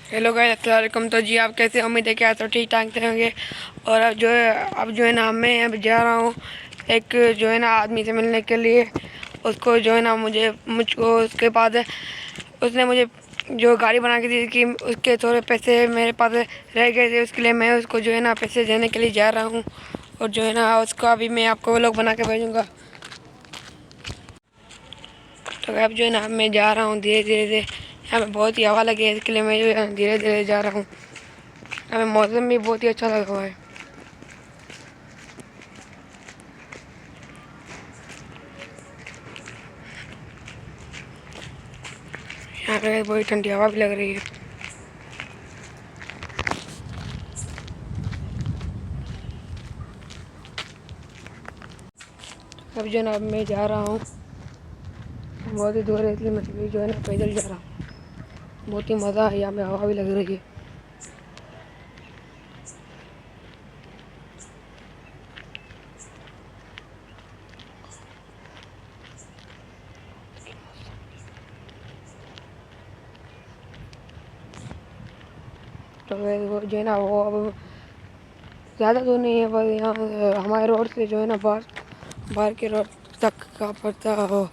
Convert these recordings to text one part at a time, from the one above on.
Hello guys, अस्सलाम वालेकुम। तो जी आप कैसे? उम्मीद है कि आप सब ठीक ठाक से होंगे। और अब जो है ना मैं अब जा रहा हूँ एक जो है ना आदमी से मिलने के लिए। उसको जो है ना मुझको उसके बाद उसने मुझे जो गाड़ी बना के दी कि उसके थोड़े पैसे मेरे पास रह गए थे, उसके लिए मैं उसको जो है ना पैसे देने के लिए जा रहा हूँ। और जो है ना उसको अभी मैं आपको व्लॉग बना के भेजूँगा। तो अब जो है ना मैं जा रहा हूँ धीरे धीरे से। यहाँ पे बहुत ही हवा लगी है, इसके लिए मैं जो है धीरे धीरे जा रहा हूँ। हमें मौसम भी बहुत ही अच्छा लगा हुआ है। यहाँ पे बहुत ठंडी हवा भी लग रही है। अब जो है ना अब मैं जा रहा हूँ, बहुत ही दूर है इसलिए मैं भी जो है ना पैदल जा रहा हूँ। बहुत ही मज़ा है, यहाँ पे हवा भी लग रही है। तो वो जो है ना वो अब ज़्यादा दूर नहीं है, बस यहाँ हमारे रोड से जो है ना बाहर बाहर के रोड तक का पड़ता वो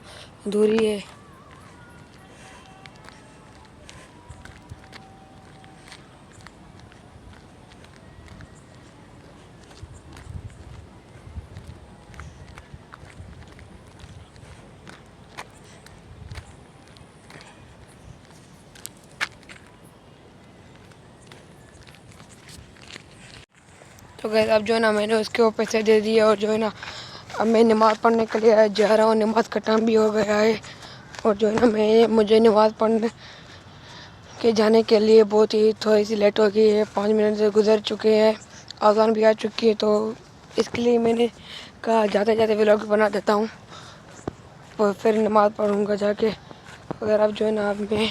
दूरी है। तो गैस अब जो है ना मैंने उसके वो पैसे दे दिए और जो है ना अब मैं नमाज़ पढ़ने के लिए जा रहा हूँ। नमाज़ का टाइम भी हो गया है और जो है ना मुझे नमाज़ पढ़ने के जाने के लिए बहुत ही थोड़ी सी लेट हो गई है। 5 मिनट से गुजर चुके हैं, अज़ान भी आ चुकी है। तो इसके लिए मैंने कहा जाते जाते व्लॉग बना देता हूँ और फिर नमाज़ पढ़ूँगा जाके। अगर अब जो है ना अब मैं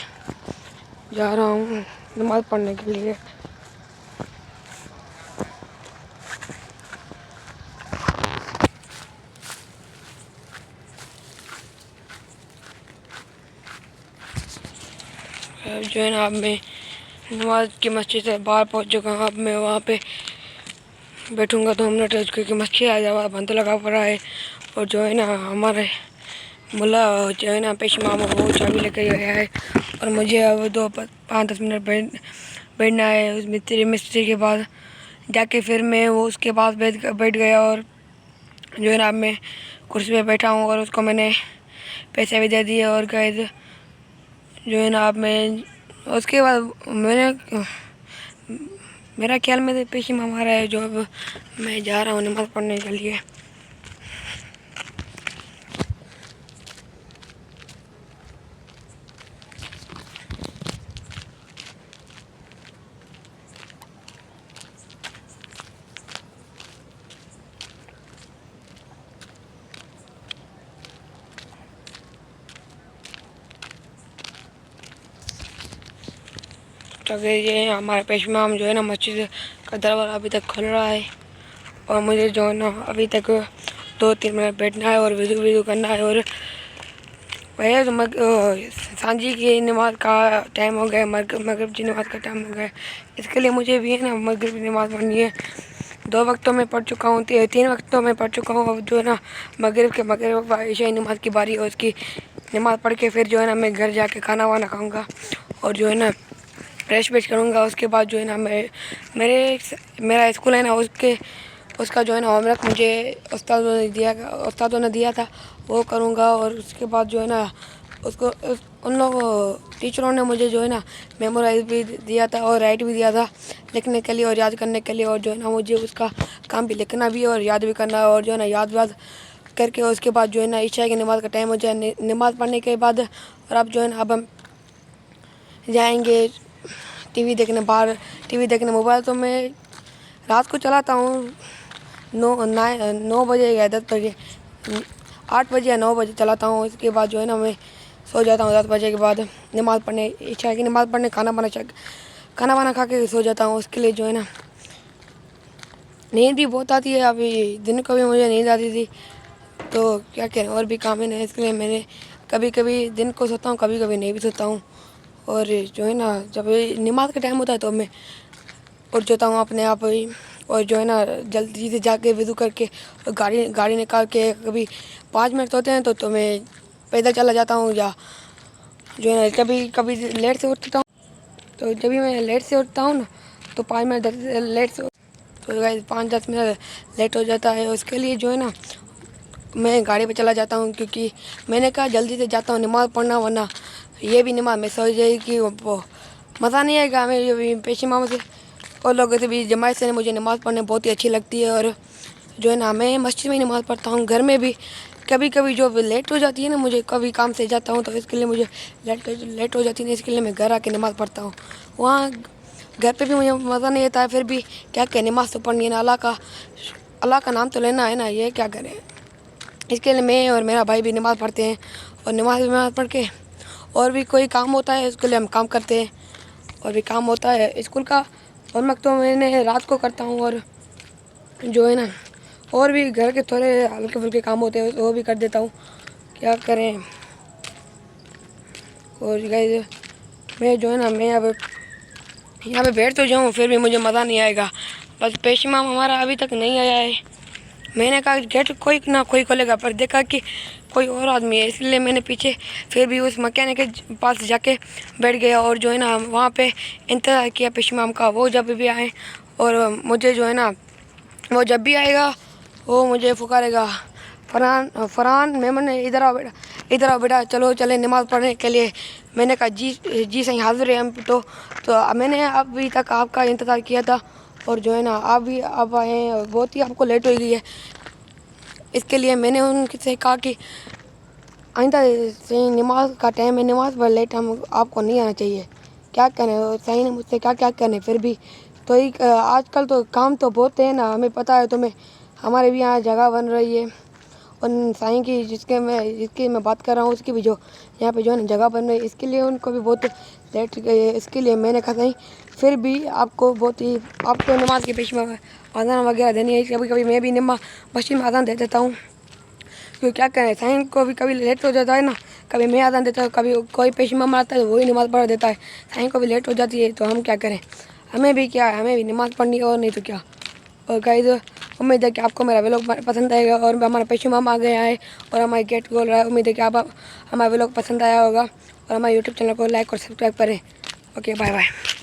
जा रहा हूँ नमाज़ पढ़ने के लिए। अब जो है ना अब मैं नमाज की मस्जिद से बाहर पहुँच चुका हूँ। अब मैं वहाँ पे बैठूँगा 2 मिनट, क्योंकि मस्जिद आ जावा बंद लगा पड़ा है। और जो है ना हमारे मुल्ला जो है ना पेश मामा वो चाबी लेकर गया है और मुझे अब 5-10 मिनट बैठना है उस मिस्त्री के पास जाके। फिर मैं वो उसके पास बैठ गया और जो है ना अब मैं कुर्सी पे बैठा हूँ और उसको मैंने पैसे भी दे दिए। और गए जो है ना अब मैं उसके बाद मेरा ख्याल में तो पेशी मामा रहा है। जो अब मैं जा रहा हूँ नमाज़ पढ़ने के लिए। तो ये हमारे पेशमाम जो है ना मस्जिद का दरवाज़ा अभी तक खुल रहा है और मुझे जो है ना अभी तक 2-3 मिनट बैठना है और वज़ू करना है। और भैया तो सांझी की नमाज का टाइम हो गया, मगरिब की नमाज का टाइम हो गया। इसके लिए मुझे भी है ना मगरिब की नमाज़ पढ़नी है। 2 वक्तों में पढ़ चुका हूँ, 3 वक्तों में पढ़ चुका हूँ। अब जो है ना मगरिब ईशा नमाज की बारी और उसकी नमाज़ पढ़ के फिर जो है ना मैं घर जाके खाना वाना खाऊँगा और जो है ना फ्रेश वेश करूँगा। उसके बाद जो है ना मेरा स्कूल है ना उसका जो है ना होमवर्क मुझे उस्तादों ने दिया था वो करूँगा। और उसके बाद जो है ना उन लोगों टीचरों ने मुझे जो है ना मेमोराइज भी दिया था और राइट भी दिया था लिखने के लिए और याद करने के लिए। और जो है ना मुझे उसका काम भी लिखना भी और याद भी करना है। और जो है ना याद वाद करके उसके बाद जो है ना ईशा की नमाज़ का टाइम हो जाए, नमाज़ पढ़ने के बाद। और अब जो है ना अब हम जाएंगे टीवी देखने बाहर, टीवी देखने। मोबाइल तो मैं रात को चलाता हूँ 9 बजे या 10 बजे, 8 बजे या 9 बजे चलाता हूँ। इसके बाद जो है ना मैं सो जाता हूँ 10 बजे के बाद नमाज़ पढ़ने, ईशा की नमाज़ पढ़ने, खाना वाना खा के सो जाता हूँ। उसके लिए जो है ना नींद भी बहुत आती है। अभी दिन को भी मुझे नींद आती थी, तो क्या करें, और भी काम है ना, इसके लिए मैंने कभी कभी दिन को सोता हूँ, कभी कभी नहीं भी सोता हूँ। और जो है ना जब नमाज का टाइम होता है तो मैं उठ जाता हूँ अपने आप ही, और जो है ना जल्दी से जाके वज़ू करके और गाड़ी निकाल के कभी 5 मिनट होते हैं तो मैं पैदल चला जाता हूँ, या जो है ना कभी कभी लेट से उठता हूँ। तो जब भी मैं लेट से उठता हूँ ना तो 5 मिनट लेट से तो गाइस 5-10 मिनट लेट हो जाता है। उसके लिए जो है ना मैं गाड़ी पे चला जाता हूँ, क्योंकि मैंने कहा जल्दी से जाता हूँ नमाज़ पढ़ना, वरना ये भी नमाज में सोच जाएगी कि वो मज़ा नहीं आएगा हमें। ये भी पेशी मामों से और लोगों से भी जमात से मुझे नमाज़ पढ़ने बहुत ही अच्छी लगती है। और जो है ना मैं मस्जिद में नमाज़ पढ़ता हूँ, घर में भी कभी कभी जो लेट हो जाती है ना, मुझे कभी काम से जाता हूँ तो इसके लिए मुझे लेट हो जाती है, इसके लिए मैं घर आके नमाज़ पढ़ता हूँ। वहाँ घर पे भी मुझे मज़ा नहीं आता है, फिर भी क्या करें, नमाज़ तो पढ़नी है ना, अल्लाह का नाम तो लेना है ना, ये क्या करें। इसके लिए मैं और मेरा भाई भी नमाज़ पढ़ते हैं, और नमाज़ पढ़ के और भी कोई काम होता है उसके लिए हम काम करते हैं। और भी काम होता है स्कूल का होमवर्क तो मैंने रात को करता हूँ, और जो है ना और भी घर के थोड़े हल्के फुल्के काम होते हैं वो भी कर देता हूँ, क्या करें। और गाइस मैं जो है ना मैं अब यहाँ पे बैठ तो जाऊँ फिर भी मुझे मज़ा नहीं आएगा, बस पेशमाम हमारा अभी तक नहीं आया है। मैंने कहा गेट कोई ना कोई खोलेगा, पर देखा कि कोई और आदमी है, इसलिए मैंने पीछे फिर भी उस मैकेनिक के पास जाके बैठ गया, और जो है ना वहाँ पे इंतज़ार किया पेशमाम का। वो जब भी आए और मुझे जो है ना वो जब भी आएगा वो मुझे पुकारेगा, फरहान फरहान मेमन इधर आओ बेटा, चलो चले नमाज़ पढ़ने के लिए। मैंने कहा जी जी सही हाजिर है हम तो मैंने अभी तक आपका इंतज़ार किया था, और जो है ना आप भी अब आए हैं, बहुत ही आपको लेट हो गई है। इसके लिए मैंने उनसे कहा कि आइंदा सही नमाज का टाइम है, नमाज पर लेट हम आपको नहीं आना चाहिए। क्या करें, सही ने मुझसे क्या करें, फिर भी तो आजकल तो काम तो बहुत है ना, हमें पता है तुम्हें, हमारे भी यहाँ जगह बन रही है, और साईं की जिसकी मैं बात कर रहा हूँ उसकी भी जो यहाँ पे जो है ना जगह बन रही है, इसके लिए उनको भी बहुत लेट गई है। इसके लिए मैंने कहा नहीं, फिर भी आपको नमाज के पेश में आज़ान वगैरह देनी है। कभी कभी मैं भी मस्जिद में आज़ान दे देता हूँ, क्योंकि क्या करें, साईं को भी कभी लेट हो जाता है ना, कभी मैं आज़ान देता हूँ, कभी कोई पेशमा आता है तो वही नमाज़ पढ़ देता है। साईं को भी लेट हो जाती है तो हम क्या करें, हमें भी क्या है, हमें भी नमाज़ पढ़नी है, और नहीं तो क्या। और गाइस उम्मीद है कि आपको मेरा व्लॉग पसंद आएगा, और हमारा पेशमाम आ गया है और हमारे गेट खोल रहा है। उम्मीद है कि आप हमारा व्लॉग पसंद आया होगा, और हमारे यूट्यूब चैनल को लाइक और सब्सक्राइब करें। Okay bye bye.